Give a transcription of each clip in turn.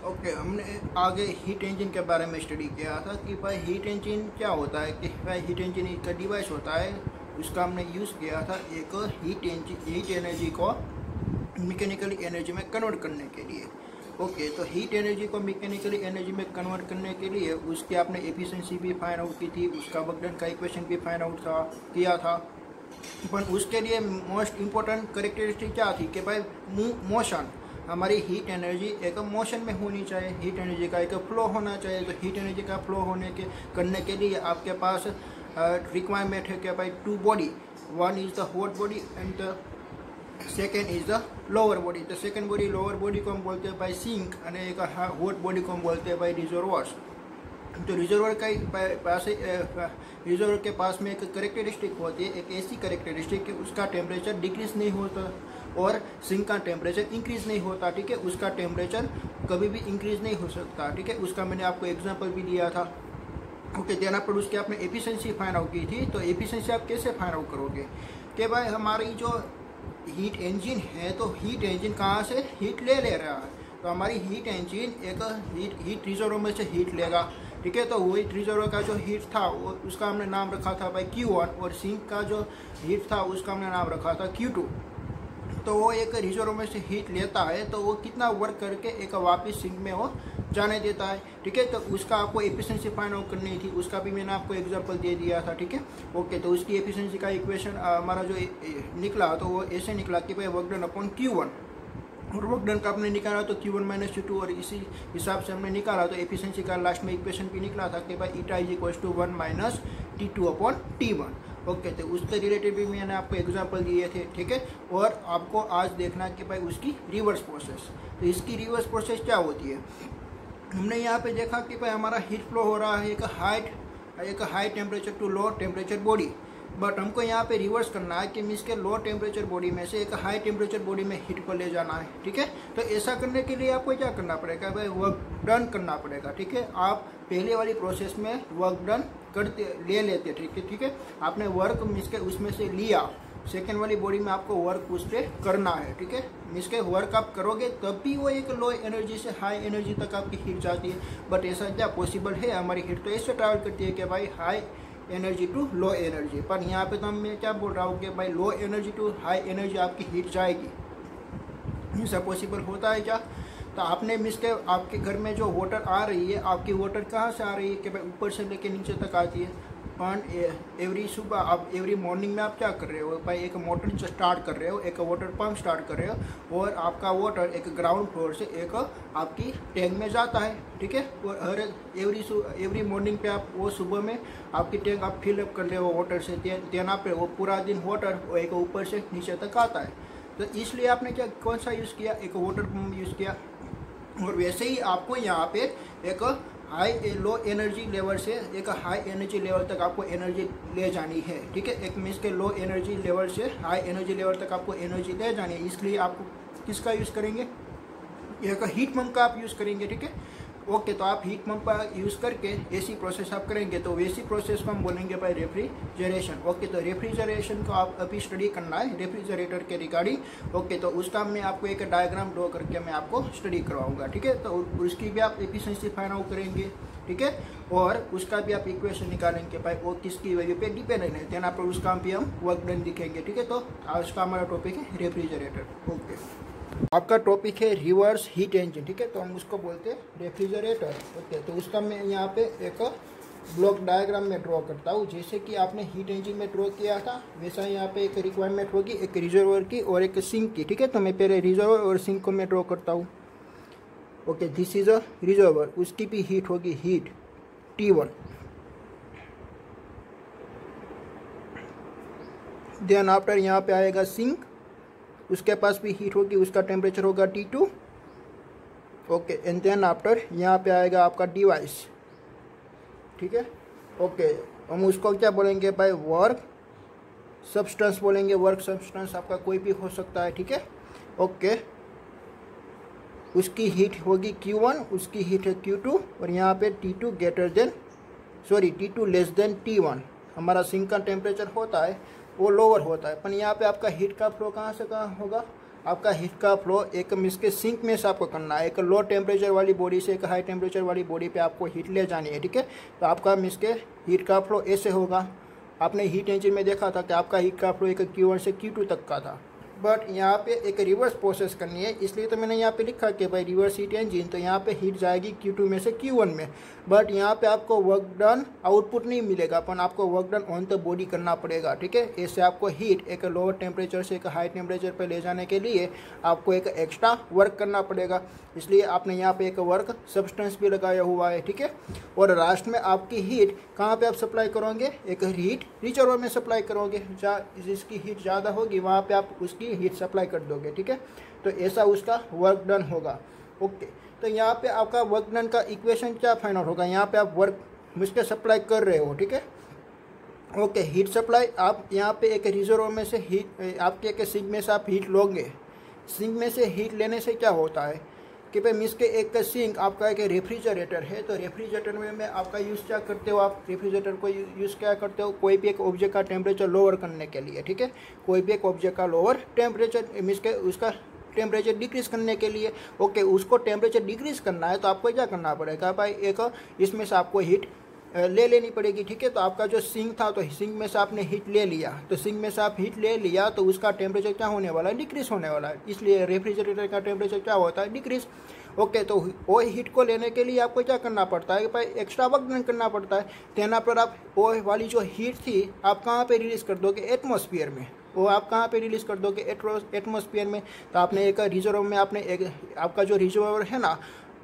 Okay, हमने आगे heat engine के बारे में स्टडी किया था कि भाई हीट इंजन क्या होता है। कि भाई हीट इंजन एक डिवाइस होता है, उसका हमने यूज़ किया था एक हीट एनर्जी को मैकेनिकल एनर्जी में कन्वर्ट करने के लिए। ओके, तो हीट एनर्जी को मैकेनिकल एनर्जी में कन्वर्ट करने के लिए उसकी आपने एफिशिएंसी भी फाइंड आउट की थी, उसका वर्क डन का इक्वेशन भी फाइंड आउट किया था। पर उसके लिए मोस्ट इम्पोर्टेंट करेक्टरिस्टिक क्या थी कि भाई मोशन, हमारी हीट एनर्जी एक मोशन में होनी चाहिए, हीट एनर्जी का एक फ्लो होना चाहिए। तो हीट एनर्जी का फ्लो करने के लिए आपके पास रिक्वायरमेंट है कि भाई two body, one is the hot body and the second is the lower body. तो सेकेंड बॉडी लोअर बॉडी को हम बोलते हैं भाई सिंक, और एक हॉट बॉडी को हम बोलते हैं भाई रिजर्वर्स। तो रिजर्वर के पास में एक करेक्टरिस्टिक होती है, एक ऐसी करेक्टरिस्टिक कि उसका टेम्परेचर डिक्रीज नहीं होता और सिंक का टेम्परेचर इंक्रीज नहीं होता। ठीक है, उसका टेम्परेचर कभी भी इंक्रीज नहीं हो सकता। ठीक है, उसका मैंने आपको एग्जांपल भी दिया था। ओके, देना पर उसकी आपने एफिशिएंसी फाइंड आउट की थी। तो एफिशिएंसी आप कैसे फाइंड आउट करोगे कि भाई हमारी जो हीट इंजन है, तो हीट इंजन कहाँ से हीट ले रहा है। तो हमारी हीट इंजन एक हीट रिजर्वर में से हीट लेगा। ठीक है, तो वही रिजर्वर का जो हीट था उसका हमने नाम रखा था भाई Q1, और सिंक का जो हीट था उसका हमने नाम रखा था Q2। तो वो एक रिजर्वर में से हीट लेता है, तो वो कितना वर्क करके एक वापस सिंक में वो जाने देता है। ठीक है, तो उसका आपको एफिशिएंसी फाइंड आउट करनी थी, उसका भी मैंने आपको एग्जांपल दे दिया था। ठीक है, ओके, तो उसकी एफिशिएंसी का इक्वेशन हमारा जो निकला तो वो ऐसे निकला कि भाई वर्क डन अपॉन Q1, और वर्क डन का आपने निकाला तो Q1 माइनस Q2, और इसी हिसाब से हमने निकाला तो एफिशिएंसी का लास्ट में इक्वेशन भी निकला था कि भाई eta is equal to 1 minus T2 upon T1। Okay, तो उसके रिलेटेड भी मैंने आपको एग्जांपल दिए थे। ठीक है, और आपको आज देखना कि भाई उसकी रिवर्स प्रोसेस। तो इसकी रिवर्स प्रोसेस क्या होती है, हमने यहाँ पे देखा कि भाई हमारा हीट फ्लो हो रहा है एक high temperature to low temperature body, but हमको यहाँ पे रिवर्स करना है कि मीन्स के लो टेम्परेचर बॉडी में से एक हाई टेम्परेचर बॉडी में हीट को ले जाना है। ठीक है, तो ऐसा करने के लिए आपको क्या करना पड़ेगा भाई, वर्क डन करना पड़ेगा। ठीक है, आप पहले वाली प्रोसेस में वर्क डन ले लेते। ठीक है, आपने वर्क मीन्स के उसमें से लिया, सेकेंड वाली बॉडी में आपको वर्क उस पर करना है। ठीक है, मीन्स के वर्क आप करोगे तब भी वो एक लो एनर्जी से हाई एनर्जी तक आपकी हीट जाती है। बट ऐसा क्या पॉसिबल है, हमारी हीट तो ऐसे ट्रैवल करती है कि भाई high energy to low energy. पर यहाँ पे तो मैं क्या बोल रहा हूँ कि भाई low energy to high energy आपकी हीट जाएगी। ऐसा पॉसिबल होता है क्या? तो आपने मिस के आपके घर में जो वाटर आ रही है, आपकी वाटर कहाँ से आ रही है कि भाई ऊपर से लेके नीचे तक आती है। एवरी सुबह आप एवरी मॉर्निंग में आप क्या कर रहे हो भाई, एक मोटर स्टार्ट कर रहे हो, एक वाटर पंप स्टार्ट कर रहे हो, और आपका वाटर एक ग्राउंड फ्लोर से एक आपकी टैंक में जाता है। ठीक है, और हर एवरी मॉर्निंग पे आप वो सुबह में आपकी टैंक आप फिलअप कर रहे हो वाटर से, देना पे वो पूरा दिन वाटर एक ऊपर से नीचे तक आता है। तो इसलिए आपने क्या कौन सा यूज़ किया, एक वाटर पंप यूज़ किया। और वैसे ही आपको यहाँ पे एक लो एनर्जी लेवल से एक हाई एनर्जी लेवल तक आपको एनर्जी ले जानी है। ठीक है, एक मीन्स के लो एनर्जी लेवल से हाई एनर्जी लेवल तक आपको एनर्जी ले जानी है। इसलिए आपको किसका यूज़ करेंगे, एक हीट पंप का आप यूज़ करेंगे। ठीक है, ओके, तो आप हीट पंप का यूज़ करके ऐसी प्रोसेस आप करेंगे, तो वैसी प्रोसेस को हम बोलेंगे भाई रेफ्रिजरेशन। ओके, तो रेफ्रिजरेशन को आप अभी स्टडी करना है रेफ्रिजरेटर के रिगार्डिंग। ओके, तो उसका मैं आपको एक डायग्राम ड्रॉ करके मैं आपको स्टडी करवाऊंगा। ठीक है, तो उसकी भी आप एफिशिएंसी फाइंड आउट करेंगे। ठीक है, और उसका भी आप इक्वेशन निकालेंगे भाई वो किसकी वैल्यू पे डिपेंडेंट है, देन आपको उसका भी हम वर्क डन दिखेंगे। ठीक है, तो आज का हमारा टॉपिक है रेफ्रिजरेटर। ओके, आपका टॉपिक है रिवर्स हीट इंजन। ठीक है, तो हम उसको बोलते हैं रेफ्रिजरेटर। ओके, तो उसका मैं यहाँ पे एक ब्लॉक डायग्राम में ड्रॉ करता हूँ, जैसे कि आपने हीट इंजन में ड्रॉ किया था वैसा यहाँ पे एक रिक्वायरमेंट होगी, एक रिजर्वर की और एक सिंक की। ठीक है, तो मैं पहले रिजर्वर और सिंक को मैं ड्रॉ करता हूँ। Okay, this is a reservoir, उसकी भी हीट होगी हीट T1। देन आफ्टर यहाँ पे आएगा सिंक, उसके पास भी हीट होगी, उसका टेम्परेचर होगा T2। Okay, and then after यहाँ पे आएगा आपका डिवाइस। ठीक है, ओके, हम उसको क्या बोलेंगे भाई, वर्क सब्सटेंस बोलेंगे। वर्क सब्सटेंस आपका कोई भी हो सकता है। ठीक है, ओके, उसकी हीट होगी Q1, उसकी हीट है Q2, और यहाँ पे T2 लेस देन T1। हमारा सिंक का टेम्परेचर होता है वो लोअर होता है, पर यहाँ पे आपका हीट का फ्लो कहाँ से कहाँ होगा, आपका हीट का फ्लो एक मीन्स के सिंक में से आपको करना है। एक लो टेम्परेचर वाली बॉडी से एक हाई टेम्परेचर वाली बॉडी पे आपको हीट ले जानी है, ठीक है। तो आपका मीन्स के हीट का फ्लो ऐसे होगा। आपने हीट इंजन में देखा था कि आपका हीट का फ्लो एक Q1 से Q2 तक का था, बट यहाँ पे एक रिवर्स प्रोसेस करनी है, इसलिए तो मैंने यहाँ पे लिखा कि भाई रिवर्स हीट इंजन, तो यहाँ पे हीट जाएगी Q2 में से Q1 में। बट यहाँ पे आपको वर्क डन आउटपुट नहीं मिलेगा, पर आपको work done on the body करना पड़ेगा, ठीक है। इससे आपको हीट एक लोअर टेम्परेचर से एक हाई टेम्परेचर पर ले जाने के लिए आपको एक एक्स्ट्रा वर्क करना पड़ेगा, इसलिए आपने यहाँ पे एक वर्क सब्सटेंस भी लगाया हुआ है, ठीक है। और लास्ट में आपकी हीट कहाँ पे आप सप्लाई करोगे, एक हीट रिजर्वर में सप्लाई करोगे, जिसकी हीट ज़्यादा होगी वहाँ पे आप उसकी हीट सप्लाई कर दोगे, ठीक है। तो ऐसा उसका वर्क डन होगा। ओके, तो यहाँ पे आपका वर्क डन का इक्वेशन क्या फाइंड आउट होगा, यहाँ पे आप वर्क मिसके सप्लाई कर रहे हो, ठीक है। ओके, हीट सप्लाई आप यहाँ पे एक रिजर्वर में से हीट आपके एक सिंक में से आप हीट लोगे। सिंक में से हीट लेने से क्या होता है कि भाई मीन्स के एक सिंक आपका एक रेफ्रिजरेटर है, तो रेफ्रिजरेटर में आपका यूज़ क्या करते हो, आप रेफ्रिजरेटर को यूज़ क्या करते हो, कोई भी एक ऑब्जेक्ट का टेम्परेचर लोअर करने के लिए, ठीक है। कोई भी एक ऑब्जेक्ट का लोअर टेम्परेचर मीन्स के उसका टेम्परेचर डिक्रीज करने के लिए। ओके, उसको टेम्परेचर डिक्रीज करना है तो आपको क्या करना पड़ेगा भाई, एक इसमें से आपको हीट ले लेनी पड़ेगी, ठीक है। तो आपका जो सिंक था, तो सिंक में से आपने हीट ले लिया, तो सिंक में से आप हीट ले लिया तो उसका टेम्परेचर क्या होने वाला है, डिक्रीज होने वाला है। इसलिए रेफ्रिजरेटर का टेम्परेचर क्या होता है, डिक्रीज। ओके, तो वो हीट को लेने के लिए आपको क्या करना पड़ता है भाई, एक्स्ट्रा वर्क डन करना पड़ता है। देना पर आप वो वाली जो हीट थी आप कहाँ पे रिलीज कर दोगे, एटमॉस्फेयर में। वो आप कहाँ पे रिलीज कर दोगे, एटमॉस्फेयर में। तो आपने एक रिजर्वर में आपने एक आपका जो रिजर्वर है ना,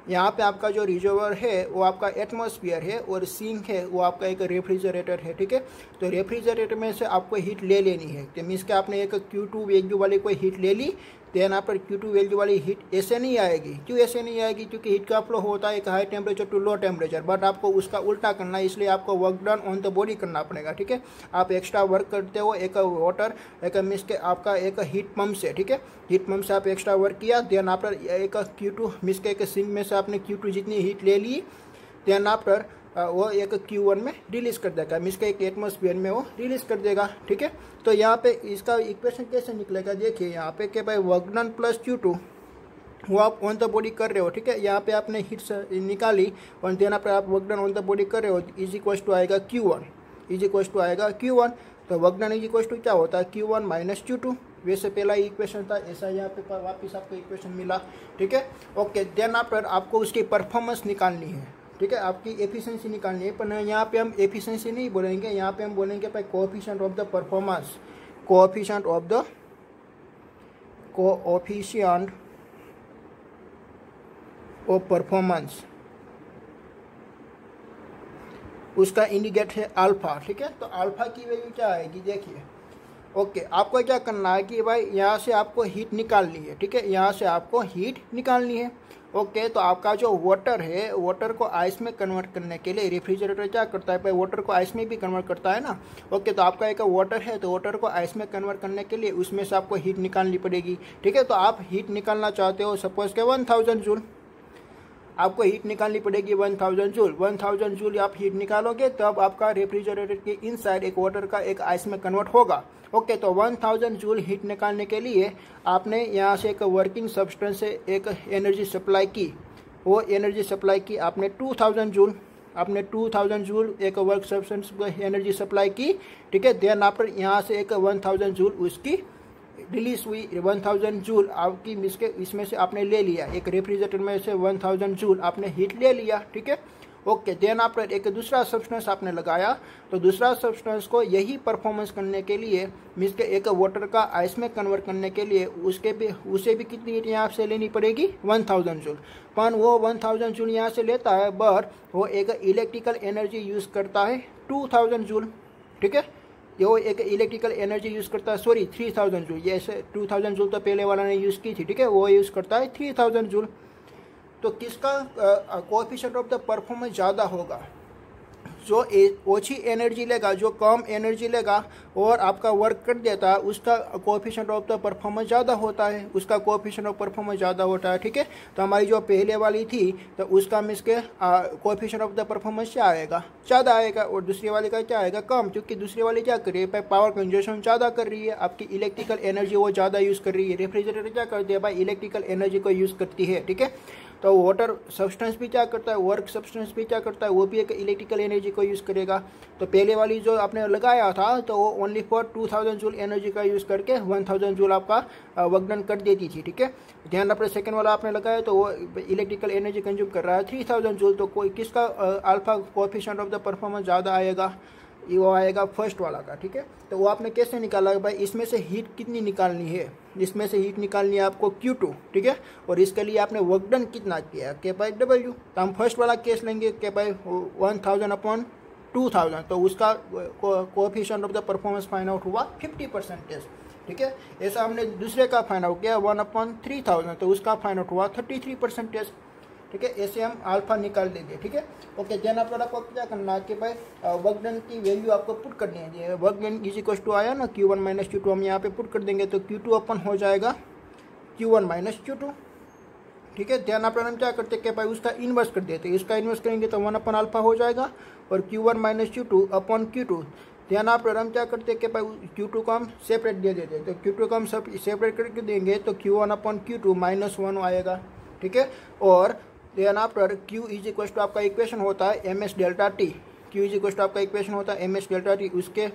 यहाँ पे आपका जो रिजर्वर है वो आपका एटमॉस्फेयर है और सिंक है वो आपका एक रेफ्रिजरेटर है, ठीक है। तो रेफ्रिजरेटर में से आपको हीट ले लेनी है, तो मीन्स कि आपने एक Q2 वैल्यू वाली कोई हीट ले ली, तो यहाँ पर Q2 वैल्यू वाली हीट ऐसे नहीं आएगी। क्यों ऐसे नहीं आएगी, क्योंकि हीट का फ्लो होता है एक high temperature to low temperature, but आपको उसका उल्टा करना है, इसलिए आपको work done on the body करना पड़ेगा, ठीक है। आप एक्स्ट्रा वर्क करते हो एक वाटर एक मीन्स के आपका एक हीट पम्प से, ठीक है। हीट पम्प से आप एक्स्ट्रा वर्क किया, देन आफ्टर एक Q2 मीन्स के एक सिंक में से आपने Q2 जितनी हीट ले ली, देन आफ्टर वो एक Q1 में रिलीज कर देगा, मीन्स के एक एटमॉस्फेयर में वो रिलीज कर देगा, ठीक है। तो यहाँ पे इसका इक्वेशन कैसे निकलेगा, देखिए यहाँ पे कि भाई वर्क डन प्लस Q2 वो आप ऑन द बॉडी कर रहे हो, ठीक है। यहाँ पे आपने हीट निकाली और देन आफ्टर आप work done on the body कर रहे हो, इज इक्वल्स टू आएगा Q1, इज इक्वल्स टू आएगा Q1। तो work done is equals to क्या होता है, Q1 माइनस Q2। वैसे पहला इक्वेशन था, ऐसा यहाँ पे वापस आपको इक्वेशन मिला, ठीक है। ओके, देन आफ्टर आपको उसकी परफॉर्मेंस निकालनी है, ठीक है, आपकी एफिशिएंसी निकालनी है। पर यहाँ पे हम एफिशिएंसी नहीं बोलेंगे, यहाँ पे हम बोलेंगे भाई coefficient of the performance, coefficient of performance, उसका इंडिकेट है अल्फा, ठीक है। तो अल्फा की वैल्यू क्या आएगी, देखिए। ओके, आपको क्या करना है कि भाई यहाँ से आपको हीट निकालनी है, ठीक है, यहाँ से आपको हीट निकालनी है। ओके, तो आपका जो वाटर है, वाटर को आइस में कन्वर्ट करने के लिए रेफ्रिजरेटर क्या करता है भाई, वाटर को आइस में भी कन्वर्ट करता है ना। ओके, तो आपका एक वाटर है, तो वाटर को आइस में कन्वर्ट करने के लिए उसमें से आपको हीट निकालनी पड़ेगी, ठीक है। तो आप हीट निकालना चाहते हो सपोज के 1000 जूल, आपको हीट निकालनी पड़ेगी 1000 जूल। 1000 जूल आप हीट निकालोगे तब आपका रेफ्रिजरेटर के इनसाइड एक वाटर का एक आइस में कन्वर्ट होगा। ओके, तो 1000 जूल हीट निकालने के लिए आपने यहाँ से एक वर्किंग सब्सटेंस से एक एनर्जी सप्लाई की, वो एनर्जी सप्लाई की आपने 2000 जूल, आपने 2000 जूल एक वर्क सब्सटेंस को एनर्जी सप्लाई की, ठीक है। देन आफ्टर यहाँ से एक 1000 जूल उसकी रिलीज हुई, 1000 जूल आपकी इसमें से आपने ले लिया, एक रेफ्रिजरेटर में से 1000 जूल आपने हीट ले लिया, ठीक है। ओके, देन आफ्टर एक दूसरा सब्सटेंस आपने लगाया, तो दूसरा सब्सटेंस को यही परफॉर्मेंस करने के लिए मीन्स के एक वाटर का आइस में कन्वर्ट करने के लिए उसे भी कितनी हीट यहाँ से लेनी पड़ेगी 1000 जूल। पर वो 1000 जूल यहाँ से लेता है, बट वो एक इलेक्ट्रिकल एनर्जी यूज़ करता है 2000 जूल, ठीक है। वो एक इलेक्ट्रिकल एनर्जी यूज़ करता है, सॉरी 3000 जूल, ये 2000 जूल तो पहले वाला ने यूज़ की थी, ठीक है, वो यूज़ करता है 3000 जूल। तो किसका कोएफिशिएंट ऑफ द परफॉर्मेंस ज़्यादा होगा, जो ओछी एनर्जी लेगा, जो कम एनर्जी लेगा और आपका वर्क कर देता है, उसका कोएफिशिएंट ऑफ द परफॉर्मेंस ज़्यादा होता है, उसका कोएफिशिएंट ऑफ परफॉर्मेंस ज़्यादा होता है। ठीक है, तो हमारी जो पहले वाली थी तो उसका मीन्स के कोएफिशिएंट ऑफ द परफॉर्मेंस क्या आएगा, ज़्यादा आएगा, और दूसरी वाली का क्या आएगा, कम, क्योंकि दूसरी वाली क्या कर रही है, पावर कंजम्पशन ज़्यादा कर रही है, आपकी इलेक्ट्रिकल एनर्जी वो ज़्यादा यूज़ कर रही है। रेफ्रिजरेटर क्या करती है भाई, इलेक्ट्रिकल एनर्जी को यूज़ करती है। ठीक है, तो वाटर सब्सटेंस भी क्या करता है, वर्क सब्सटेंस भी क्या करता है, वो भी एक इलेक्ट्रिकल एनर्जी को यूज़ करेगा। तो पहले वाली जो आपने लगाया था तो वो ओनली फॉर 2000 जूल एनर्जी का यूज़ करके 1000 जूल आपका वर्क डन कर देती थी। ठीक है, ध्यान रखना, सेकंड वाला आपने लगाया तो वो इलेक्ट्रिकल एनर्जी कंज्यूम कर रहा है 3000 जूल। तो कोई किसका alpha coefficient of the performance ज़्यादा आएगा, वो आएगा फर्स्ट वाला का। ठीक है, तो वो आपने कैसे निकाला भाई, इसमें से हीट कितनी निकालनी है, इसमें से हीट निकालनी है आपको Q2। ठीक है, और इसके लिए आपने वर्क डन कितना किया के भाई W। तो हम फर्स्ट वाला केस लेंगे के भाई 1000 अपॉन 2000, तो उसका coefficient of the performance find out हुआ 50%। ठीक है, ऐसा हमने दूसरे का फाइंड आउट किया 1/3000, तो उसका फाइंड आउट हुआ 33%। ठीक है, ऐसे हम अल्फा निकाल देंगे। ठीक है, ओके, देन आपको क्या करना है कि भाई वर्क डन की वैल्यू आपको पुट करनी है। Work done is equal to आया ना Q1 माइनस Q2, हम यहाँ पे पुट कर देंगे तो Q2 अपन हो जाएगा Q1 माइनस Q2। ठीक है, ध्यान आप हम क्या करते हैं कि भाई उसका इन्वर्स कर देते हैं, इसका इन्वर्स करेंगे तो 1/अल्फा हो जाएगा और Q1 minus Q2 upon Q2। ध्यान आप हम क्या करते हैं कि भाई Q2 को हम सेपरेट दे देते हैं, तो Q2 को हम सब सेपरेट करके देंगे तो Q1 अपॉन Q2 -1 आएगा। ठीक है, और then after Q is equal to आपका इक्वेशन होता है ms delta T. Q is equal to आपका इक्वेशन होता है ms डेल्टा टी। उसके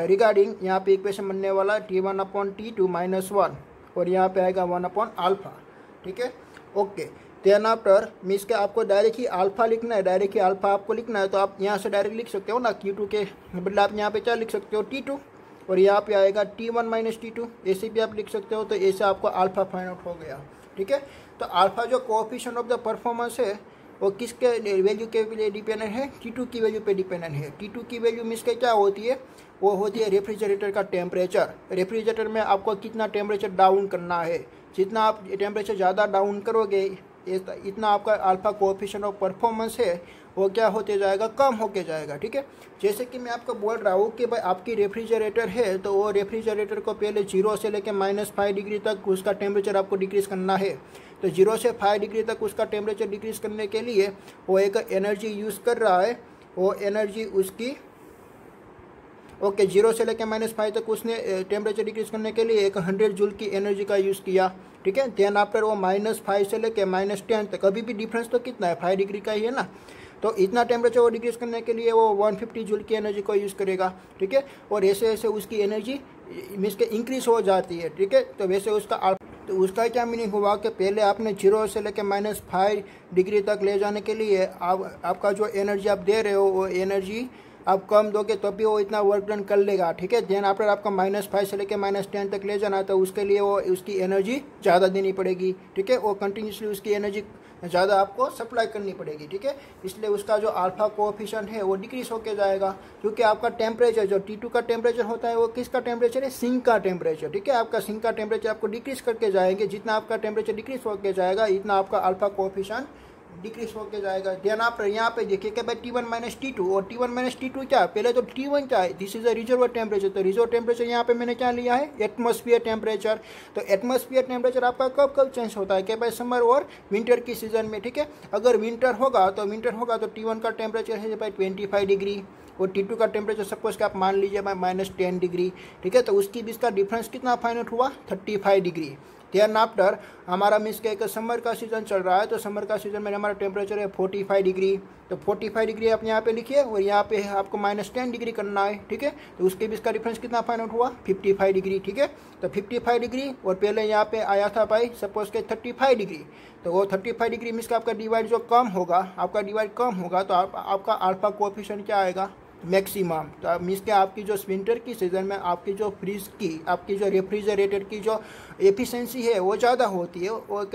रिगार्डिंग यहाँ पे इक्वेशन बनने वाला T1 अपॉन T2 -1 और यहाँ पे आएगा 1/अल्फा। ठीक है, ओके, देन आफ्टर मीन्स के आपको डायरेक्ट ही अल्फा लिखना है, डायरेक्ट ही अल्फा आपको लिखना है, तो आप यहाँ से डायरेक्ट लिख सकते हो ना, Q2 के बदले आप यहाँ पे क्या लिख सकते हो T2, और यहाँ पे आएगा T1 माइनस T2, ऐसे भी आप लिख सकते हो। तो ऐसे आपको अल्फा फाइंड आउट हो गया। ठीक है, तो अल्फा जो कोएफिशिएंट ऑफ द परफॉर्मेंस है वो किसके वैल्यू के लिए डिपेंडेंट है, T2 की वैल्यू पे डिपेंडेंट है। T2 की वैल्यू मीन्स के क्या होती है, वो होती है रेफ्रिजरेटर का टेम्परेचर। रेफ्रिजरेटर में आपको कितना टेम्परेचर डाउन करना है, जितना आप टेम्परेचर ज़्यादा डाउन करोगे इतना आपका अल्फा कोएफिशिएंट ऑफ परफॉर्मेंस है वो क्या होते जाएगा, कम होके जाएगा। ठीक है, जैसे कि मैं आपको बोल रहा हूँ कि भाई आपकी रेफ्रिजरेटर है तो वो रेफ्रिजरेटर को पहले 0 से लेकर -5 डिग्री तक उसका टेम्परेचर आपको डिक्रीज़ करना है। तो 0 से 5 डिग्री तक उसका टेम्परेचर डिक्रीज़ करने के लिए वो एक एनर्जी यूज़ कर रहा है, वो एनर्जी उसकी ओके 0 से लेकर -5 तक उसने टेम्परेचर डिक्रीज करने के लिए एक 100 जूल की एनर्जी का यूज़ किया। ठीक है, देन आफ्टर वो -5 से लेकर -10 तक, अभी भी डिफरेंस तो कितना है, 5 डिग्री का ही है ना, तो इतना टेम्परेचर वो डिक्रीज करने के लिए वो 150 जूल की एनर्जी को यूज़ करेगा। ठीक है, और ऐसे ऐसे उसकी एनर्जी मीन्स के इंक्रीज हो जाती है। ठीक है, तो वैसे उसका क्या मीनिंग हुआ कि पहले आपने 0 से लेकर -5 डिग्री तक ले जाने के लिए आपका जो एनर्जी आप दे रहे हो वो एनर्जी आप कम दोगे तो भी वो इतना वर्क डन कर लेगा। ठीक है, देन आफ्टर आपका -5 से लेकर -10 तक ले जाना तो उसके लिए वो उसकी एनर्जी ज़्यादा देनी पड़ेगी। ठीक है, वो कंटिन्यूसली उसकी एनर्जी ज़्यादा आपको सप्लाई करनी पड़ेगी। ठीक है, इसलिए उसका जो अल्फा कोएफिशिएंट है वो डिक्रीज होके जाएगा, क्योंकि आपका टेम्परेचर जो T2 का टेम्परेचर होता है वो किसका टेम्परेचर है, सिंक का टेम्परेचर। ठीक है, आपका सिंक का टेम्परेचर आपको डिक्रीज करके जाएंगे, जितना आपका टेम्परेचर डिक्रीज होके जाएगा इतना आपका अल्फा कोएफिशिएंट डिक्रीज होके जाएगा। ध्यान आप यहाँ पे देखिए कि भाई T1 माइनस T2 और T1 माइनस T2 क्या, पहले तो T1 क्या है, this is a reserve temperature. तो रिजर्व टेम्परेचर यहाँ पे मैंने क्या लिया है, एटमॉस्फेयर टेम्परेचर। तो एटमॉस्फेयर टेम्परेचर आपका कब कब चेंज होता है कि भाई समर और विंटर की सीजन में। ठीक है, अगर विंटर होगा तो T1 का टेम्परेचर है भाई 25 डिग्री और T2 का टेम्परेचर सपोज कि आप मान लीजिए भाई -10 डिग्री। ठीक है, तो उसकी बीच का डिफरेंस कितना फाइंड आउट हुआ, 35 डिग्री। देन आफ्टर हमारा मीन्स के एक समर का सीजन चल रहा है, तो समर का सीजन में हमारा टेम्परेचर है 45 डिग्री। तो 45 डिग्री आप यहाँ पे लिखिए और यहाँ पे आपको -10 डिग्री करना है। ठीक है, तो उसके बीच का डिफरेंस कितना फाइंड आउट हुआ, 55 डिग्री। ठीक है, तो 55 डिग्री और पहले यहाँ पे आया था भाई सपोज के 35 डिग्री, तो वो 35 डिग्री मीन्स का आपका डिवाइड जो कम होगा, तो आपका अल्फा कोएफिशिएंट क्या आएगा, मैक्सिमम। तो मीन्स के आपकी जो विंटर की सीज़न में आपकी जो फ्रिज की आपकी जो रेफ्रिजरेटर की जो एफिशिएंसी है वो ज़्यादा होती है और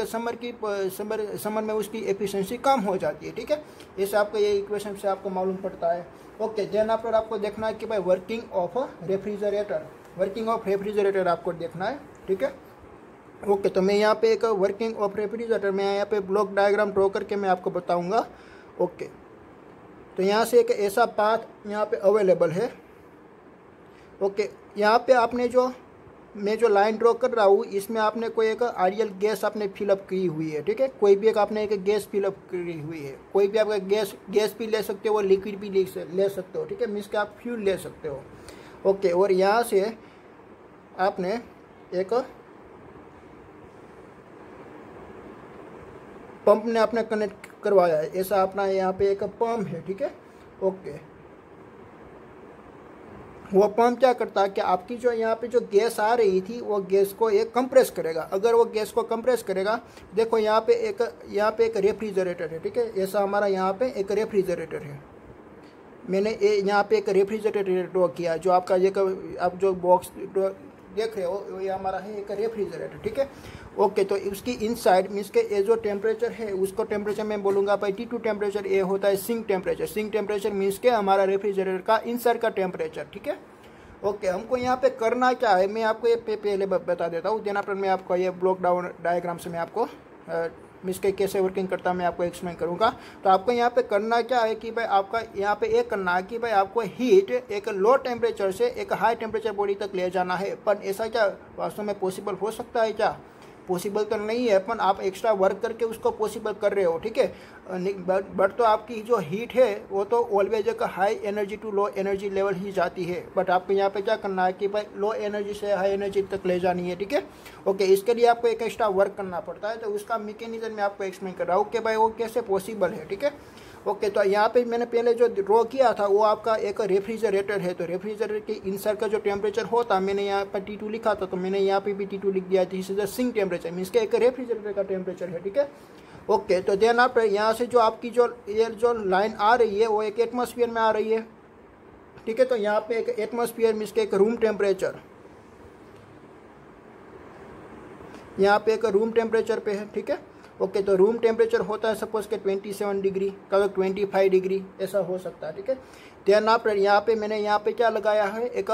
समर में उसकी एफिशिएंसी कम हो जाती है। ठीक है, ऐसे आपको ये इक्वेशन से आपको मालूम पड़ता है। ओके, देन आपको देखना है कि भाई वर्किंग ऑफ रेफ्रिजरेटर आपको देखना है। ठीक है, ओके, तो मैं यहाँ पे एक वर्किंग ऑफ रेफ्रिजरेटर में यहाँ पे ब्लॉक डायग्राम ड्रॉ करके मैं आपको बताऊँगा। ओके, तो यहाँ से एक ऐसा पाथ यहाँ पे अवेलेबल है। ओके, यहाँ पे आपने जो मैं जो लाइन ड्रॉ कर रहा हूँ इसमें आपने कोई एक आइडियल गैस आपने फिलअप की हुई है, ठीक है। कोई भी एक आपने एक गैस फिलअप की हुई है, कोई भी आपका गैस भी ले सकते हो, लिक्विड भी ले सकते हो, ठीक है। मीन्स कि आप फ्यूल ले सकते हो। ओके, और यहाँ से आपने एक पंप ने आपने कनेक्ट करवाया है, ऐसा अपना यहाँ पे एक पंप है, ठीक है। ओके, वो पंप क्या करता है कि आपकी जो यहाँ पे जो गैस आ रही थी वो गैस को एक कंप्रेस करेगा। अगर वो गैस को कंप्रेस करेगा, देखो यहाँ पे एक रेफ्रिजरेटर है, ठीक है। ऐसा हमारा यहाँ पे एक रेफ्रिजरेटर है। मैंने यहाँ पे एक रेफ्रिजरेटर ड्रॉ किया, जो आपका ये आप जो बॉक्स देख रहे हो ये हमारा है एक रेफ्रिजरेटर, ठीक है। ओके, तो उसकी इनसाइड मीन्स के ये जो टेम्परेचर है उसको टेम्परेचर मैं बोलूँगा भाई T2 टेम्परेचर। ये होता है sink temperature. Sink temperature means के हमारा रेफ्रिजरेटर का इनसाइड का टेम्परेचर, ठीक है। ओके, हमको यहाँ पे करना क्या है मैं आपको ये पहले बता देता हूँ, देन आफ्टर मैं आपको ये ब्लॉक डाउन डायग्राम से मैं आपको मीन्स के कैसे वर्किंग करता है मैं आपको एक्सप्लेन करूँगा। तो आपको यहाँ पे करना क्या है कि भाई आपका यहाँ पे एक करना है कि भाई आपको हीट एक लो टेम्परेचर से एक हाई टेम्परेचर बॉडी तक ले जाना है। पर ऐसा क्या वास्तव में पॉसिबल हो सकता है? क्या पॉसिबल तो नहीं है, पर आप एक्स्ट्रा वर्क करके उसको पॉसिबल कर रहे हो, ठीक है। बट तो आपकी जो हीट है वो तो ऑलवेज एक high energy to low energy level ही जाती है। बट आपको यहाँ पे क्या करना है कि भाई लो एनर्जी से हाई एनर्जी तक ले जानी है, ठीक है। ओके, इसके लिए आपको एक एक्स्ट्रा वर्क करना पड़ता है। तो उसका मैकेनिज्म मैं आपको एक्सप्लेन कर रहा हूँ कि भाई वो कैसे पॉसिबल है, ठीक है। ओके, तो यहाँ पे मैंने पहले जो ड्रॉ किया था वो आपका एक रेफ्रिजरेटर है। तो रेफ्रिजरेटर के इनसाइड का जो टेम्परेचर होता मैंने यहाँ पर T2 लिखा था, तो मैंने यहाँ पे भी T2 लिख दिया। This is the sink temperature, means के एक रेफ्रिजरेटर का टेम्परेचर है, ठीक है। ओके, तो देन आप यहाँ से जो आपकी जो एयर जो लाइन आ रही है वो एक एटमॉस्फेयर में आ रही है, ठीक है। तो यहाँ पे एक एटमॉस्फेयर मीन्स के एक रूम टेम्परेचर, यहाँ पे एक रूम टेम्परेचर पे है, ठीक है। ओके, तो रूम टेम्परेचर होता है सपोज के 27 डिग्री, कभी 25 डिग्री ऐसा हो सकता है, ठीक है। देन आप यहाँ पे मैंने यहाँ पे क्या लगाया है एक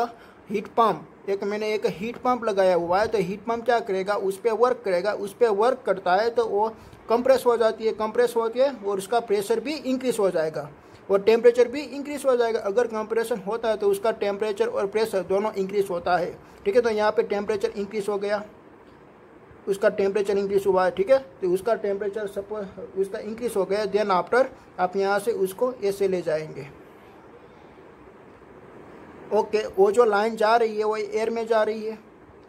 हीट पंप, मैंने एक हीट पंप लगाया हुआ है। तो हीट पंप क्या करेगा, उस पर वर्क करेगा, उस पर वर्क करता है तो वो कंप्रेस हो जाती है, कंप्रेस होती है और उसका प्रेशर भी इंक्रीज हो जाएगा और टेम्परेचर भी इंक्रीज हो जाएगा। अगर कंप्रेशन होता है तो उसका टेम्परेचर और प्रेशर दोनों इंक्रीज होता है, ठीक है। तो यहाँ पे टेम्परेचर इंक्रीज हो गया, उसका टेम्परेचर इंक्रीज हुआ है, ठीक है। तो उसका टेम्परेचर सपोज उसका इंक्रीज हो गया। देन आफ्टर आप यहाँ से उसको ऐसे ले जाएंगे। ओके, वो जो लाइन जा रही है वो एयर में जा रही है,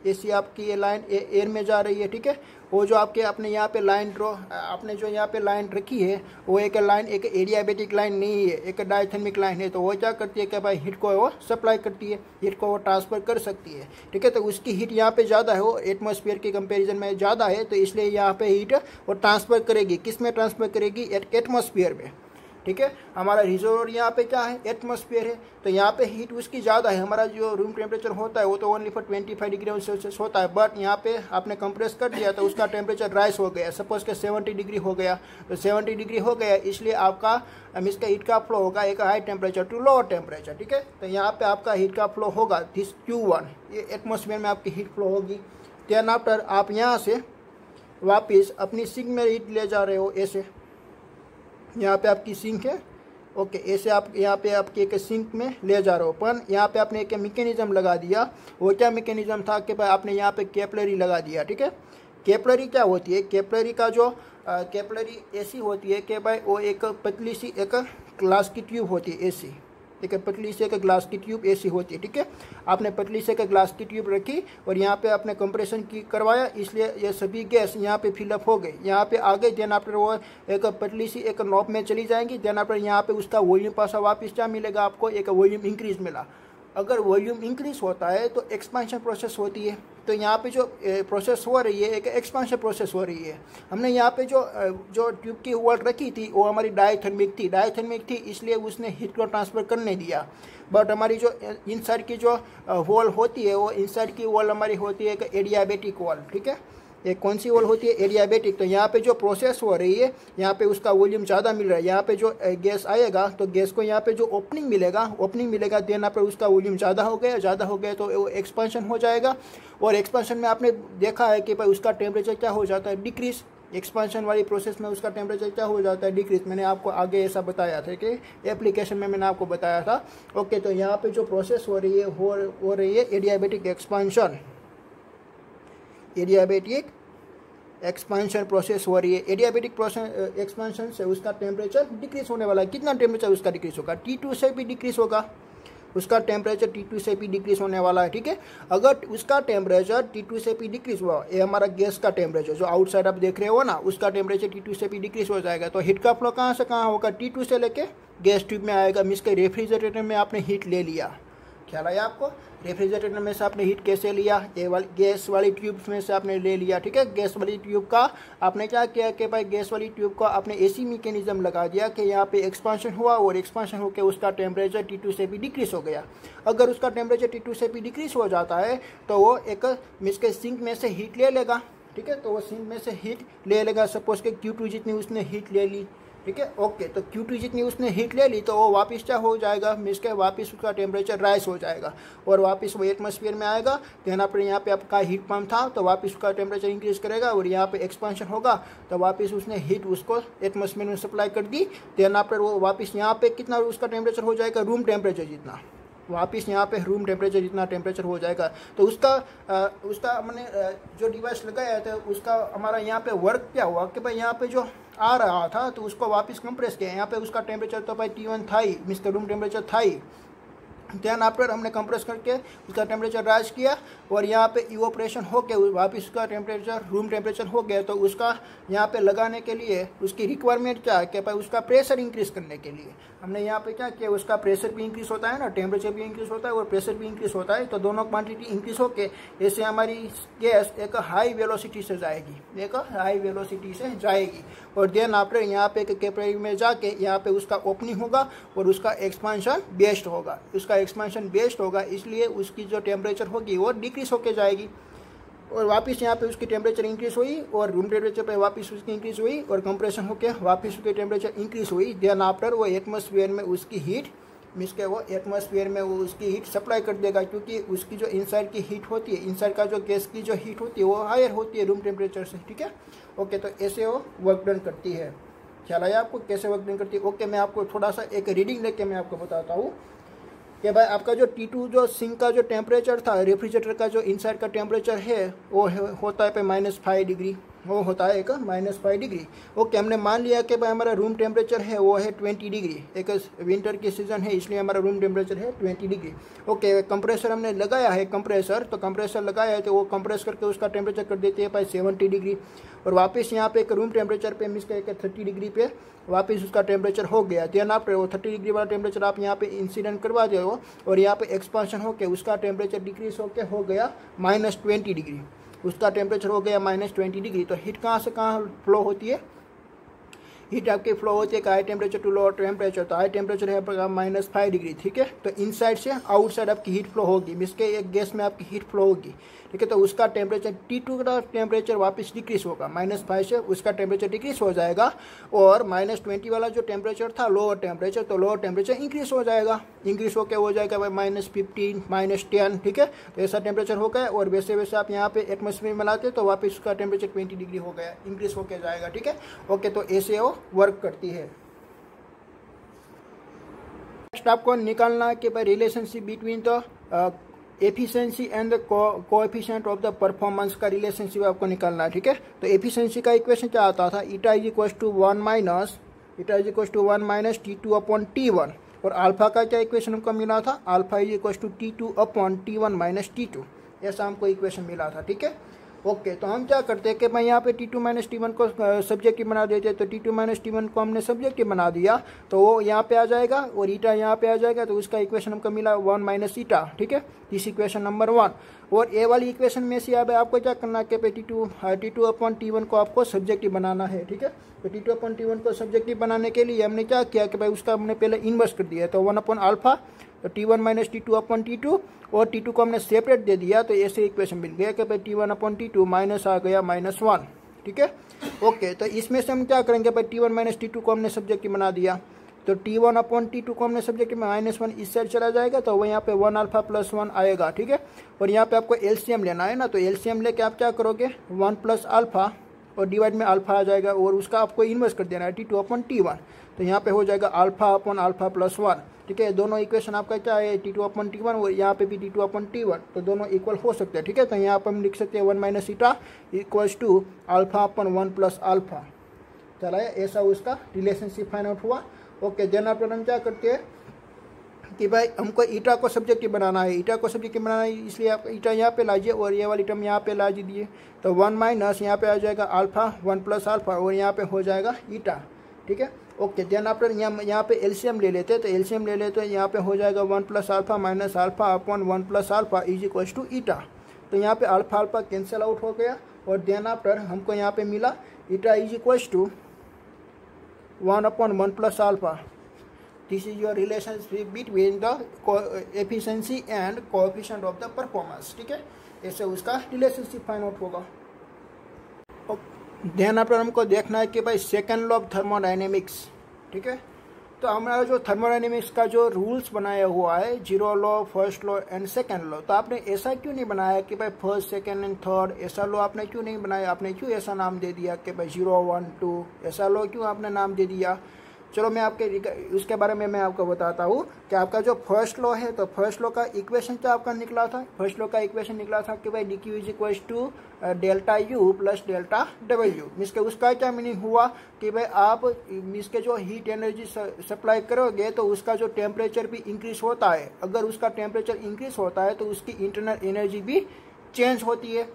ऐसी आपकी ये लाइन एयर में जा रही है, ठीक है। वो जो आपके अपने यहाँ पे लाइन ड्रॉ आपने जो यहाँ पे लाइन रखी है वो एक लाइन एक एडियाबेटिक लाइन नहीं है, एक डायथर्मिक लाइन है। तो वो क्या करती है कि भाई हीट को वो सप्लाई करती है, हीट को वो ट्रांसफ़र कर सकती है, ठीक है। तो उसकी हीट यहाँ पे ज़्यादा है, वो एटमॉस्फेयर के कंपेरिजन में ज़्यादा है, तो इसलिए यहाँ पे हीट वो ट्रांसफ़र करेगी। किस में ट्रांसफ़र करेगी? एटमॉस्फेयर में, ठीक है। हमारा रिजर्वर यहाँ पे क्या है? एटमॉस्फेयर है। तो यहाँ पे हीट उसकी ज़्यादा है। हमारा जो रूम टेम्परेचर होता है वो तो ओनली फॉर 25 डिग्री सेल्सियस होता है, बट यहाँ पे आपने कंप्रेस कर दिया तो उसका टेम्परेचर राइज हो गया, सपोज के 70 डिग्री हो गया। तो 70 डिग्री हो गया, इसलिए आपका इसका हीट का फ्लो होगा एक high temperature to low temperature, ठीक है। तो यहाँ पे आपका हीट का फ्लो होगा दिस Q1, ये एटमॉस्फेयर में आपकी हीट फ्लो होगी। देन आफ्टर आप यहाँ से वापस अपनी सिंक में हीट ले जा रहे हो, ऐसे यहाँ पे आपकी सिंक है। ओके, ऐसे आप यहाँ पे आपके एक सिंक में ले जा रहे हो, पर यहाँ पे आपने एक मैकेनिज्म लगा दिया। वो क्या मैकेनिज्म था कि भाई आपने यहाँ पे कैपिलरी लगा दिया, ठीक है। कैपिलरी क्या होती है? कैपिलरी का जो कैपिलरी ऐसी होती है कि भाई वो एक पतली सी एक ग्लास की ट्यूब होती है, ऐसी एक पतली से एक ग्लास की ट्यूब ऐसी होती है, ठीक है। आपने पतली से एक ग्लास की ट्यूब रखी और यहाँ पे आपने कंप्रेशन की करवाया, इसलिए ये सभी गैस यहाँ पे फिलअप हो गई, यहाँ पे आ गई। देन आफ्टर वो एक पतली सी एक नॉब में चली जाएंगी। देन आफ्टर यहाँ पे उसका वॉल्यूम पासा वापस क्या मिलेगा आपको? एक वॉल्यूम इंक्रीज मिला। अगर वॉल्यूम इंक्रीज होता है तो एक्सपेंशन प्रोसेस होती है। तो यहाँ पे जो प्रोसेस हो रही है एक एक्सपेंशन प्रोसेस हो रही है। हमने यहाँ पे जो ट्यूब की वॉल रखी थी वो हमारी डायथर्मिक थी, इसलिए उसने हीट को ट्रांसफ़र करने दिया। बट हमारी जो इनसाइड की जो वॉल होती है वो इनसाइड की वॉल हमारी होती है एक एडियाबेटिक वॉल, ठीक है। ये कौन सी वॉल होती है? एडियाबेटिक। तो यहाँ पे जो प्रोसेस हो रही है यहाँ पे उसका वॉल्यूम ज़्यादा मिल रहा है। यहाँ पे जो गैस आएगा तो गैस को यहाँ पे जो ओपनिंग मिलेगा देन यहाँ पे उसका वॉल्यूम ज़्यादा हो गया तो वो एक्सपेंशन हो जाएगा। और एक्सपेंशन में आपने देखा है कि भाई उसका टेम्परेचर क्या हो जाता है? डिक्रीज। एक्सपांशन वाली प्रोसेस में उसका टेम्परेचर क्या हो जाता है, डिक्रीज। मैंने आपको आगे ऐसा बताया था कि एप्लीकेशन में मैंने आपको बताया था। ओके, तो यहाँ पे जो प्रोसेस हो रही है adiabatic expansion, adiabatic expansion process हो रही है। एडियाबेटिक प्रोसेस एक्सपांशन से उसका टेम्परेचर डिक्रीज होने वाला है। कितना टेम्परेचर उसका डिक्रीज होगा, T2 से भी डिक्रीज होगा, उसका टेम्परेचर T2 से भी डिक्रीज होने वाला है। ठीक है, अगर उसका टेम्परेचर T2 से भी डिक्रीज हुआ, ये हमारा गैस का टेम्परेचर जो आउटसाइड आप देख रहे हो ना, उसका टेम्परेचर T2 से भी डिक्रीज हो जाएगा। तो हीट का फ्लो कहाँ से कहाँ होगा, T2 से लेके गैस ट्यूब में आएगा। मीन्स के रेफ्रिजरेटर में आपने हीट ले लिया, ख्याल आया आपको, रेफ्रिजरेटर में से आपने हीट कैसे लिया, ये वाली गैस वाली ट्यूब में से आपने ले लिया। ठीक है, गैस वाली ट्यूब का आपने क्या किया कि भाई गैस वाली ट्यूब को आपने एसी मैकेनिज्म लगा दिया कि यहाँ पे एक्सपांशन हुआ और एक्सपांशन होकर उसका टेम्परेचर T2 से भी डिक्रीज हो गया। अगर उसका टेम्परेचर T2 से भी डिक्रीज हो जाता है तो वो एक मीन्स के सिंक में से हीट ले लेगा। ठीक है, तो वो सिंक में से हीट ले लेगा। सपोज के Q2 जितनी उसने हीट ले ली। ठीक है, ओके, तो Q2 जितनी उसने हीट ले ली तो वो वापस क्या हो जाएगा, मीन्स के वापस उसका टेम्परेचर राइज हो जाएगा और वापस वो एटमॉस्फेयर में आएगा। तो यहाँ पर यहाँ पे आपका हीट पंप था तो वापस उसका टेम्परेचर इंक्रीज करेगा और यहाँ पे एक्सपांशन होगा तो वापस उसने हीट उसको एटमॉस्फेयर में सप्लाई कर दी। तो यहाँ पर वो वापस यहाँ पे कितना उसका टेम्परेचर हो जाएगा, रूम टेम्परेचर जितना, वापस यहाँ पे रूम टेम्परेचर जितना टेम्परेचर हो जाएगा। तो उसका मैंने जो डिवाइस लगाया था उसका हमारा यहाँ पे वर्क क्या हुआ कि भाई यहाँ पे जो आ रहा था तो उसको वापस कंप्रेस किया। यहाँ पे उसका टेम्परेचर तो भाई T1 था ही, मीन्स रूम टेम्परेचर था ही। दैन आफ्टर हमने कंप्रेस करके उसका टेम्परेचर राइज किया और यहाँ पे इवोपरेशन होके वापस उसका टेम्परेचर रूम टेम्परेचर हो गया। तो उसका यहाँ पे लगाने के लिए उसकी रिक्वायरमेंट क्या है कि भाई उसका प्रेशर इंक्रीज करने के लिए हमने यहाँ पे क्या किया, उसका प्रेशर भी इंक्रीज होता है ना, टेम्परेचर भी इंक्रीज होता है और प्रेशर भी इंक्रीज होता है। तो दोनों क्वांटिटी इंक्रीज होके ऐसे हमारी गैस एक हाई वेलोसिटी से जाएगी, एक हाई वेलोसिटी से जाएगी और देन आफ्टर यहाँ पे कैपिलरी में जाके यहाँ पे उसका ओपनिंग होगा और उसका एक्सपांशन बेस्ट होगा। उसका एक्सपांशन बेस्ट होगा इसलिए उसकी जो टेम्परेचर होगी वो डिक्रीज होके जाएगी और वापस यहाँ पे उसकी टेम्परेचर इंक्रीज हुई और रूम टेम्परेचर पे वापस उसकी इंक्रीज हुई और कंप्रेशन होके वापस उसकी टेम्परेचर इंक्रीज हुई। देन आफ्टर वो एटमॉस्फेयर में उसकी हीट मीन्स के वो एटमॉस्फेयर में वो उसकी हीट सप्लाई कर देगा, क्योंकि उसकी जो इनसाइड की हीट होती है, इनसाइड का जो गैस की जो हीट होती है वो हायर होती है रूम टेम्परेचर से। ठीक है, ओके, तो ऐसे वो वर्क डन करती है। ख्याल आया आपको कैसे वर्क डन करती है। ओके, मैं आपको थोड़ा सा एक रीडिंग लेके मैं आपको बताता हूँ कि भाई आपका जो T2 जो सिंक का जो टेम्परेचर था, रेफ्रिजरेटर का जो इनसाइड का टेम्परेचर है वो होता है पे -5 डिग्री, वो होता है एक -5 डिग्री। ओके, हमने मान लिया कि भाई हमारा रूम टेम्परेचर है वो है 20 डिग्री। एक विंटर की सीजन है इसलिए हमारा रूम टेम्परेचर है 20 डिग्री। ओके, कंप्रेसर हमने लगाया है, कंप्रेसर तो कंप्रेसर लगाया है तो वो कंप्रेस करके उसका टेम्परेचर कर देते हैं भाई 70 डिग्री और वापस यहाँ पे एक रूम टेम्परेचर पे मीन्स एक 30 डिग्री पे वापस उसका टेम्परेचर हो गया। देन आफ्टर वो 30 डिग्री वाला टेम्परेचर आप यहाँ पे इंसिडेंट करवा दे हो और यहाँ पे एक्सपांशन होके उसका टेम्परेचर डिक्रीज होके हो गया -20 डिग्री। उसका टेम्परेचर हो गया -20 डिग्री। तो हीट कहाँ से कहाँ फ्लो होती है, हीट आपकी फ्लो होती है high temperature to lower temperature. तो हाई टेम्परेचर है -5 डिग्री। ठीक है, तो इनसाइड से आउटसाइड आपकी हीट फ्लो होगी, मीन्स के एक गैस में आपकी हीट फ्लो होगी। ठीक है, तो उसका टेम्परेचर T2 का टेम्परेचर वापस डिक्रीज होगा, -5 से उसका टेम्परेचर डिक्रीज हो जाएगा और -20 वाला जो टेम्परेचर था लोअर टेम्परेचर, तो लोअर टेम्परेचर इंक्रीज हो जाएगा, इंक्रीज होकर हो जाएगा भाई -15 -10। ठीक है, तो ऐसा टेम्परेचर हो गया और वैसे वैसे आप यहाँ पे एटमॉस्फेयर में लाते तो वापस उसका टेम्परेचर 20 डिग्री हो गया, इंक्रीज होकर जाएगा। ठीक है, ओके, तो ऐसे वो वर्क करती है। नेक्स्ट आपको निकालना है कि भाई relationship between the efficiency and the coefficient of the performance का रिलेशनशिप आपको निकालना है। ठीक है, तो एफिशिएंसी का इक्वेशन क्या आता था, eta is equal to 1 minus T2 upon T1 और अल्फा का क्या इक्वेशन हमको मिला था, alpha is equal to T2 upon T1 minus T2, ऐसा हमको इक्वेशन मिला था। ठीक है, ओके, तो हम क्या करते हैं कि मैं यहाँ पे T2 माइनस T1 को सब्जेक्टिव बना देते हैं। तो T2 माइनस T1 को हमने सब्जेक्टिव बना दिया तो वो यहाँ पे आ जाएगा और ईटा यहाँ पे आ जाएगा। तो उसका इक्वेशन हमको मिला 1 माइनस ईटा। ठीक है, इस इक्वेशन नंबर 1। और ए वाली इक्वेशन में से अब आपको क्या करना है कि T2 अपॉन T1 को आपको सब्जेक्टिव बनाना है। ठीक है, तो T2 अपॉन T1 को सब्जेक्टिव बनाने के लिए हमने क्या किया कि भाई उसका हमने पहले इन्वर्स कर दिया। तो 1 अपॉन अल्फा, तो T1 minus T2 upon T2 और T2 को हमने सेपरेट दे दिया। तो ऐसे इक्वेशन मिल गया कि भाई T1 अपॉन T2 माइनस आ गया -1। ठीक है, ओके, तो इसमें से हम क्या करेंगे भाई T1 माइनस T2 को हमने सब्जेक्टिव बना दिया। तो T1 अपॉन T2 को हमने सब्जेक्टिव में -1 इस साइड चला जाएगा तो वो यहाँ पे 1 अल्फा प्लस 1 आएगा। ठीक है, और यहाँ पे आपको एलसीएम लेना है ना, तो एलसीएम लेके आप क्या करोगे 1 प्लस अल्फा और डिवाइड में अल्फा आ जाएगा और उसका आपको इन्वर्स कर देना है T2/T1। तो यहाँ पे हो जाएगा α/α+1, ठीक है। दोनों इक्वेशन आपका क्या है T2/T1 और यहाँ पे भी T2/T1, तो दोनों इक्वल हो सकते हैं, ठीक है। तो यहाँ पर हम लिख सकते हैं 1 - ईटा इक्वल्स टू α/1+α। चला है, ऐसा उसका रिलेशनशिप फाइंड आउट हुआ। ओके, देन आफ्टर हम क्या करते हैं कि भाई हमको ईटा को सब्जेक्टिव बनाना है, ईटा को सब्जेक्टिव बनाना है, इसलिए आप ईटा यहाँ पे लाइए और ये वाली टर्म यहाँ पे ला दीजिए। तो 1 माइनस यहाँ पे आ जाएगा α/1+α और यहाँ पे हो जाएगा ईटा, ठीक है। ओके, देन आफ्टर यहाँ पे एलसीएम ले लेते हैं, तो एलसीएम ले लेते हैं, यहाँ पे हो जाएगा 1+α माइनस α/1+α इज इक्वल्स टू ईटा। तो यहाँ पे अल्फा कैंसिल आउट हो गया और देन आफ्टर हमको यहाँ पे मिला eta is equals to 1/1+α। This is your relationship between the efficiency and coefficient of the performance, ठीक है। ऐसे उसका रिलेशनशिप फाइंड आउट होगा। देन आफ्टर हमको देखना है कि भाई सेकेंड लॉ ऑफ थर्मोडायनेमिक्स, ठीक है। तो हमारा जो थर्मोडायनेमिक्स का जो रूल्स बनाया हुआ है, 0 law, first law and second law, तो आपने ऐसा क्यों नहीं बनाया कि भाई फर्स्ट, सेकेंड एंड थर्ड, ऐसा लॉ आपने क्यों नहीं बनाया? आपने क्यों ऐसा नाम दे दिया कि भाई 0, 1, 2, ऐसा लॉ क्यों आपने नाम दे दिया? चलो मैं उसके बारे में मैं आपको बताता हूँ कि आपका जो फर्स्ट लॉ है, तो फर्स्ट लॉ का इक्वेशन क्या आपका निकला था? फर्स्ट लॉ का इक्वेशन निकला था कि भाई dq is equal to ΔU plus ΔW। Means के उसका क्या मीनिंग हुआ कि भाई आप मीन्स के जो हीट एनर्जी सप्लाई करोगे तो उसका जो टेम्परेचर भी इंक्रीज होता है। अगर उसका टेम्परेचर इंक्रीज होता है तो उसकी इंटरनल एनर्जी भी चेंज होती है।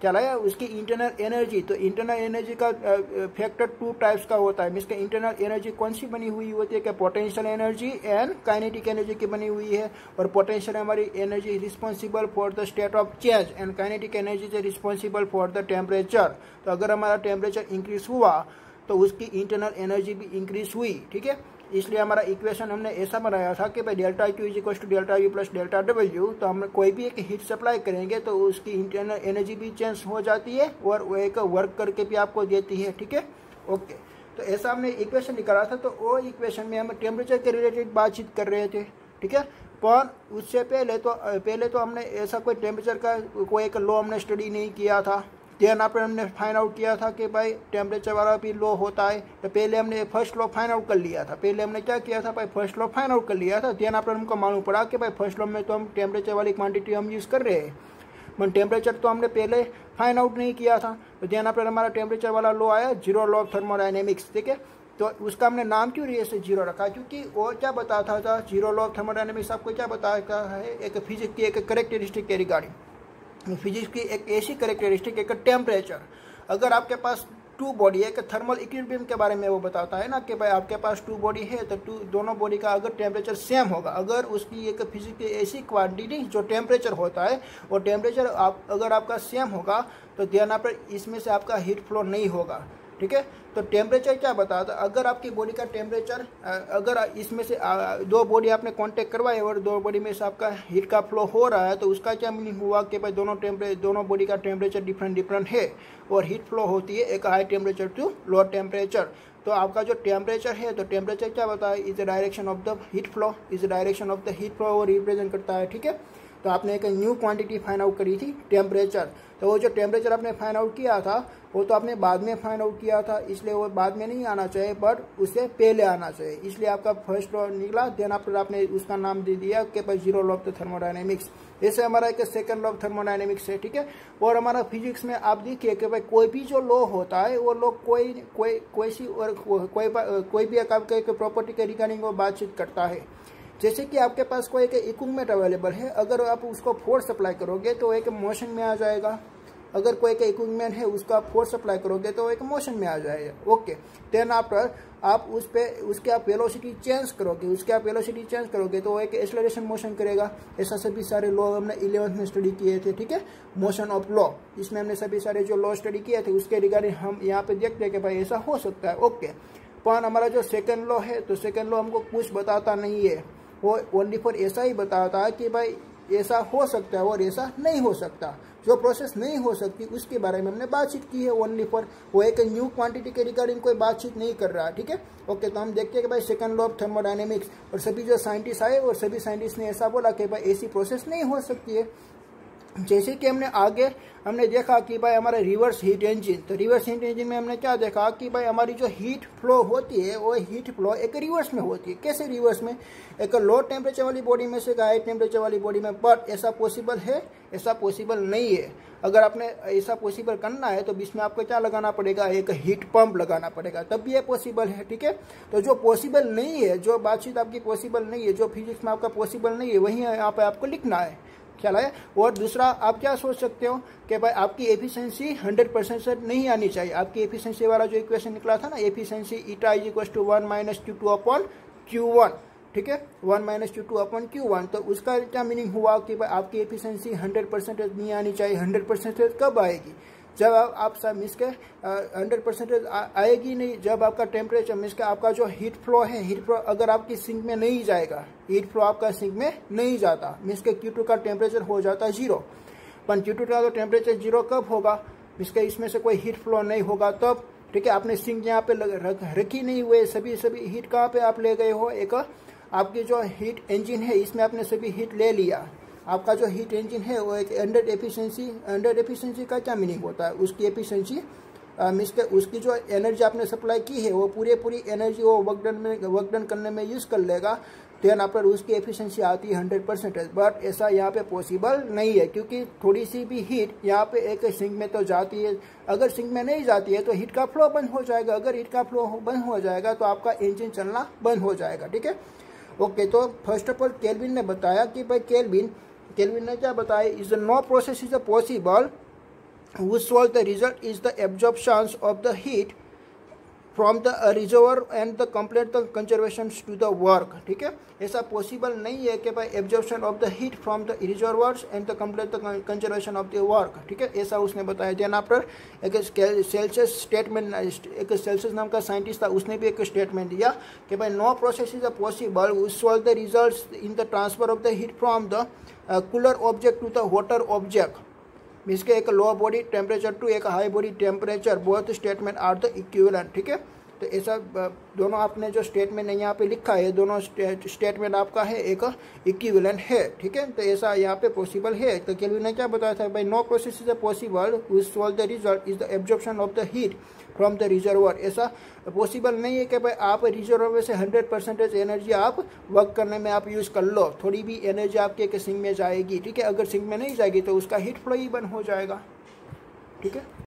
चला है उसकी इंटरनल एनर्जी, तो इंटरनल एनर्जी का फैक्टर 2 टाइप्स का होता है। मीन्स के इंटरनल एनर्जी कौन सी बनी हुई होती है कि potential energy and kinetic energy की बनी हुई है। और पोटेंशियल हमारी energy responsible for the state of change and kinetic energy is responsible for the temperature. तो अगर हमारा टेम्परेचर इंक्रीज हुआ तो उसकी इंटरनल एनर्जी भी इंक्रीज हुई, ठीक है। इसलिए हमारा इक्वेशन हमने ऐसा बनाया था कि भाई ΔQ is equal to ΔU plus ΔW। तो हम कोई भी एक हीट सप्लाई करेंगे तो उसकी इंटरनल एनर्जी भी चेंज हो जाती है और वो एक वर्क करके भी आपको देती है, ठीक है। ओके, तो ऐसा हमने इक्वेशन निकाला था। तो वो इक्वेशन में हम टेम्परेचर के रिलेटेड बातचीत कर रहे थे, ठीक है। पर उससे पहले तो हमने ऐसा कोई टेम्परेचर का कोई एक लॉ हमने स्टडी नहीं किया था। देन आपने हमने फाइंड आउट किया था कि भाई टेम्परेचर वाला भी लो होता है। तो पहले हमने फर्स्ट लॉ फाइंड आउट कर लिया था। पहले हमने क्या किया था भाई, फर्स्ट लॉ फाइंड आउट कर लिया था। देन आपने हमको मालूम पड़ा कि भाई फर्स्ट लॉ में तो हम टेम्परेचर वाली क्वांटिटी हम यूज़ कर रहे हैं, बट टेम्परेचर तो हमने पहले फाइंड आउट नहीं किया था। तो देन आपने हमारा टेम्परेचर वाला लॉ आया 0 लॉ ऑफ थर्मोडायनेमिक्स, ठीक है। तो उसका हमने नाम क्यों ऐसे 0 रखा? क्योंकि वो क्या बताता था 0 लॉ ऑफ थर्मोडायनेमिक्स आपको क्या बताता है? एक फिजिक्स की एक करेक्टरिस्टिक के रिगार्डिंग, फिजिक्स की एक ऐसी करेक्टरिस्टिक, एक टेम्परेचर। अगर आपके पास 2 बॉडी है, एक थर्मल इक्विलिब्रियम के बारे में वो बताता है ना कि भाई आपके पास 2 बॉडी है तो दोनों बॉडी का अगर टेम्परेचर सेम होगा, अगर उसकी एक फिजिक्स की ऐसी क्वांटिटी जो टेम्परेचर होता है वो टेम्परेचर अगर आपका सेम होगा तो ध्यान आप इसमें से आपका हीट फ्लो नहीं होगा, ठीक है। तो टेम्परेचर क्या बताता है? अगर आपकी बॉडी का टेम्परेचर, अगर इसमें से 2 बॉडी आपने कांटेक्ट करवाए और 2 बॉडी में से आपका हीट का फ्लो हो रहा है, तो उसका क्या मीनिंग हुआ कि भाई दोनों बॉडी का टेम्परेचर डिफरेंट है और हीट फ्लो होती है एक high temperature to low temperature. तो आपका जो टेम्परेचर है, तो टेम्परेचर क्या बताया? Is the direction of the heat flow, is the direction of the heat flow वो रिप्रेजेंट करता है, ठीक है। तो आपने एक न्यू क्वांटिटी फाइंड आउट करी थी, टेम्परेचर। तो वो जो टेम्परेचर आपने फाइंड आउट किया था वो तो आपने बाद में फाइंड आउट किया था, इसलिए वो बाद में नहीं आना चाहिए बट उससे पहले आना चाहिए। इसलिए आपका फर्स्ट लॉ निकला, देन आपने उसका नाम दे दिया कि भाई 0 लॉ ऑफ द थर्मोडायनेमिक्स। ऐसे हमारा एक सेकंड लॉ ऑफ थर्मोडायनेमिक्स है, ठीक है। और हमारा फिजिक्स में आप देखिए कि भाई कोई भी जो लॉ होता है वो लॉ कोई भी एक प्रॉपर्टी के रिगार्डिंग वो बातचीत करता है। जैसे कि आपके पास कोई एक इक्विपमेंट अवेलेबल है, अगर आप उसको फोर्स सप्लाई करोगे तो एक मोशन में आ जाएगा। अगर कोई एक इक्विपमेंट है उसको आप फोर्स सप्लाई करोगे तो एक मोशन में आ जाएगा, ओके। देन आफ्टर आप उसके आप वेलोसिटी चेंज करोगे तो एक एक्सेलरेशन मोशन करेगा। ऐसा सभी सारे लॉ हमने 11th में स्टडी किए थे, ठीक है। मोशन ऑफ लॉ, इसमें हमने सभी सारे जो लॉ स्टडी किए थे उसके रिगार्डिंग हम यहाँ पे देखते हैं कि भाई ऐसा हो सकता है, ओके। पर हमारा जो सेकेंड लॉ है, तो सेकेंड लॉ हमको कुछ बताता नहीं है, वो ओनली फॉर ऐसा ही बताता है कि भाई ऐसा हो सकता है और ऐसा नहीं हो सकता। जो प्रोसेस नहीं हो सकती उसके बारे में हमने बातचीत की है ओनली फॉर, वो एक न्यू क्वांटिटी के रिगार्डिंग कोई बातचीत नहीं कर रहा, ठीक है। ओके, तो हम देखते हैं कि भाई सेकंड लॉ ऑफ थर्मोडायनेमिक्स, और सभी जो साइंटिस्ट आए और सभी साइंटिस्ट ने ऐसा बोला कि भाई ऐसी प्रोसेस नहीं हो सकती है। जैसे कि हमने देखा कि भाई हमारा रिवर्स हीट इंजन, तो रिवर्स हीट इंजन में हमने क्या देखा कि भाई हमारी जो हीट फ्लो होती है वो हीट फ्लो एक रिवर्स में होती है। कैसे रिवर्स में? एक लो टेम्परेचर वाली बॉडी में से हाई टेम्परेचर वाली बॉडी में। बट ऐसा पॉसिबल है? ऐसा पॉसिबल नहीं है। अगर आपने ऐसा पॉसिबल करना है तो इसमें आपको क्या लगाना पड़ेगा? एक हीट पंप लगाना पड़ेगा, तब भी ये पॉसिबल है। ठीक है, तो जो पॉसिबल नहीं है, जो बातचीत आपकी पॉसिबल नहीं है, जो फिजिक्स में आपका पॉसिबल नहीं है, वही यहाँ पे आपको लिखना है। ख्याल है? और दूसरा आप क्या सोच सकते हो कि भाई आपकी एफिशिएंसी 100% से नहीं आनी चाहिए। आपकी एफिशिएंसी वाला जो इक्वेशन निकला था ना, efficiency eta is equal to 1 - Q2 upon Q1, ठीक है, 1 - Q2 अपॉन Q1। तो उसका क्या मीनिंग हुआ कि भाई आपकी एफिशिएंसी 100% नहीं आनी चाहिए। 100% कब आएगी? जब आप सब मिस के 100% आएगी नहीं, जब आपका टेम्परेचर मिस के आपका जो हीट फ्लो है, हीट फ्लो अगर आपकी सिंक में नहीं जाएगा, हीट फ्लो आपका सिंक में नहीं जाता, मिस के Q2 का टेम्परेचर हो जाता है 0। पर Q2 का तो टेम्परेचर 0 कब होगा? मिस के इसमें से कोई हीट फ्लो नहीं होगा तब। ठीक है, आपने सिंक यहाँ पे रखी नहीं हुए, सभी हीट कहाँ पे आप ले गए हो? एक आपकी जो हीट इंजन है इसमें आपने सभी हीट ले लिया। आपका जो हीट इंजन है वो एक अंडर एफिशिएंसी का क्या मीनिंग होता है? उसकी एफिशिएंसी मीन्स के उसकी जो एनर्जी आपने सप्लाई की है वो पूरी एनर्जी वो वर्क डन करने में यूज़ कर लेगा, देन आफ्टर उसकी एफिशिएंसी आती है 100%। बट ऐसा यहाँ पे पॉसिबल नहीं है, क्योंकि थोड़ी सी भी हीट यहाँ पे एक सिंक में तो जाती है। अगर सिंक में नहीं जाती है तो हीट का फ्लो बंद हो जाएगा। अगर हीट का फ्लो बंद हो जाएगा तो आपका इंजन चलना बंद हो जाएगा। ठीक है, ओके। तो फर्स्ट ऑफ ऑल केल्विन ने बताया कि भाई केल्विन ने क्या बताया? Is no process is possible whose solve the result is the absorption of the heat from the reservoir and the complete the conservation to the work। ठीक है, ऐसा पॉसिबल नहीं है कि भाई absorption of the heat from the reservoirs and the complete the conservation of the work. ठीक है, ऐसा उसने बताया। देन आफ्टर एक सेल्सियस स्टेटमेंट, एक सेल्सियस नाम का साइंटिस्ट था, उसने भी एक स्टेटमेंट दिया कि भाई no process is possible which solve the results in the transfer of the heat from the cooler object to the hotter object. इसके एक लो बॉडी टेम्परेचर टू एक high body temperature, both statement are the equivalent. ठीक है, तो ऐसा दोनों आपने जो स्टेटमेंट यहाँ पे लिखा है, दोनों स्टेटमेंट आपका है एक इक्विवेलेंट है। ठीक है, तो ऐसा यहाँ पे पॉसिबल है। तो केल्विन ने क्या बताया था? भाई no process is possible which solve the result is the absorption of the heat from the reservoir. ऐसा पॉसिबल नहीं है कि भाई आप रिजर्वर में से 100% एनर्जी आप वर्क करने में आप यूज़ कर लो। थोड़ी भी एनर्जी आपके एक सिंक में जाएगी। ठीक है, अगर सिंक में नहीं जाएगी तो उसका हीट फ्लो ही बंद हो जाएगा। ठीक है।